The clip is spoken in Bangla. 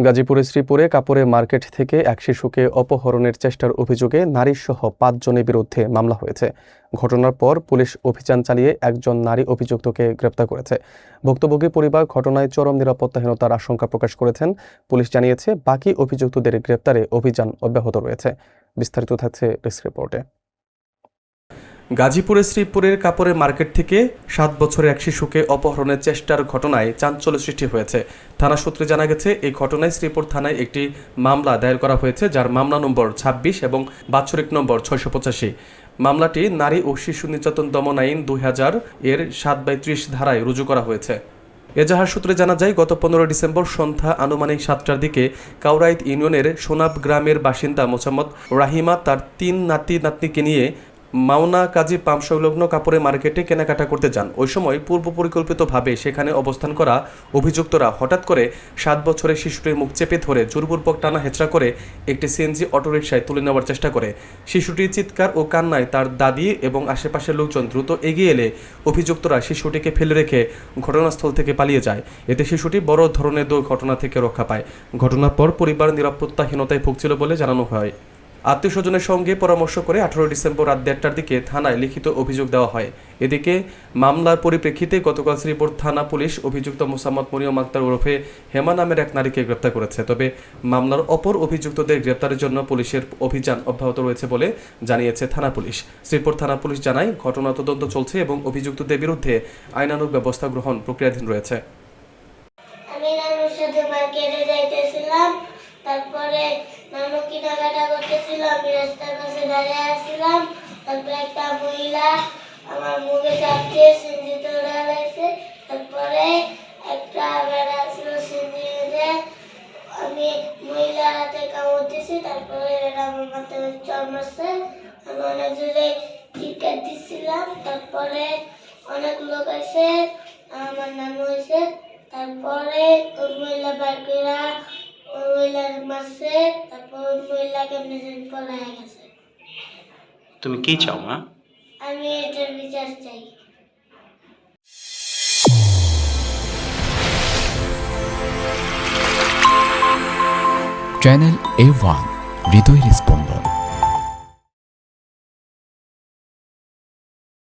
গাজীপুরের শ্রীপুরে কাপড়ে মার্কেট থেকে এক শিশুকে অপহরণের চেষ্টার অভিযোগে নারীসহ ৫ জনের বিরুদ্ধে মামলা হয়েছে। ঘটনার পর পুলিশ অভিযান চালিয়ে একজন নারী অভিযুক্তকে গ্রেপ্তার করেছে। ভুক্তভোগী পরিবার ঘটনায় চরম নিরাপত্তাহীনতার আশঙ্কা প্রকাশ করেছেন। পুলিশ জানিয়েছে, বাকি অভিযুক্তদের গ্রেপ্তারে অভিযান অব্যাহত রয়েছে। বিস্তারিত থাকছে ডেস্ক রিপোর্টে। গাজীপুরের শ্রীপুরের কাপড়ের মার্কেট থেকে 7 বছরের এক শিশুকে অপহরণের চেষ্টার ঘটনায় চাঞ্চল্য সৃষ্টি হয়েছে। থানা সূত্রে জানা গেছে, এই ঘটনায় শ্রীপুর থানায় একটি মামলা দায়ের করা হয়েছে, যার মামলা নম্বর 26 এবং বাৎসরিক নম্বর 685। মামলাটি নারী ও শিশু নির্যাতন দমন আইন 2000 এর 7/30 ধারায় রুজু করা হয়েছে। এজাহার সূত্রে জানা যায়, গত 15 ডিসেম্বর সন্ধ্যা আনুমানিক 7টার দিকে কাউরাইত ইউনিয়নের সোনাব গ্রামের বাসিন্দা মোসাম্মদ রাহিমা তার 3 নাতি-নাতনিকে নিয়ে মাওনা কাজী পাম্প সংলগ্ন কাপড়ের মার্কেটে কেনাকাটা করতে যান। ওই সময় পূর্ব পরিকল্পিতভাবে সেখানে অবস্থান করা অভিযুক্তরা হঠাৎ করে 7 বছরের শিশুটির মুখ চেপে ধরে জোরপূর্বক টানা হেঁচড়া করে একটি সিএনজি অটোরিকশায় তুলে নেওয়ার চেষ্টা করে। শিশুটির চিৎকার ও কান্নায় তার দাদি এবং আশেপাশের লোকজন দ্রুত এগিয়ে এলে অভিযুক্তরা শিশুটিকে ফেলে রেখে ঘটনাস্থল থেকে পালিয়ে যায়। এতে শিশুটি বড় ধরনের দুর্ঘটনা থেকে রক্ষা পায়। ঘটনার পর পরিবার নিরাপত্তাহীনতায় ভুগছিল বলে জানানো হয়। আত্মীয়স্বজনের সঙ্গে পরামর্শ করে 18 ডিসেম্বর রাত 1টার দিকে থানায় লিখিত অভিযোগ দেওয়া হয়। এদিকে মামলার পরিপ্রেক্ষিতে গতকাল শ্রীপুর থানা পুলিশ অভিযুক্ত মোসাম্মদ মরিয়ম আক্তার ওরফে হেমা নামের এক নারীকে গ্রেপ্তার করেছে। তবে মামলার অপর অভিযুক্তদের গ্রেপ্তারের জন্য পুলিশের অভিযান অব্যাহত রয়েছে বলে জানিয়েছে থানা পুলিশ। শ্রীপুর থানা পুলিশ জানায়, ঘটনা তদন্ত চলছে এবং অভিযুক্তদের বিরুদ্ধে আইনানুগ ব্যবস্থা গ্রহণ প্রক্রিয়াধীন রয়েছে। আমি নানুর সাথে মার্কেটে যাইতেছিলাম, তারপরে নানু কেনাকাটা করতেছিল, আমি রাস্তার পাশে দাঁড়িয়ে আসছিলাম। তারপরে একটা মহিলা আমার মুখে চাপ দিয়ে সিঞ্জিতে উড়ালাইছে। তারপরে একটা বেড়া ছিল সিঞ্জিতে, আমি মহিলার হাতে কামড় দিছি। তারপরে এরা আমার মাথায় চড় মারছে, আমি অনেক জোরে চিৎকার দিচ্ছিলাম। তারপরে অনেক লোক আসে, আমার নানু হয়েছে। তারপরে ওই মহিলা বাকিরা ওই মহিলার মারছে। তারপর ওই মহিলা কেমনে যেন পলায় গেছে। তুমি কি চাও মা? আমি এটার বিচার চাই। চ্যানেল A1 হৃদয়ের স্পন্দন।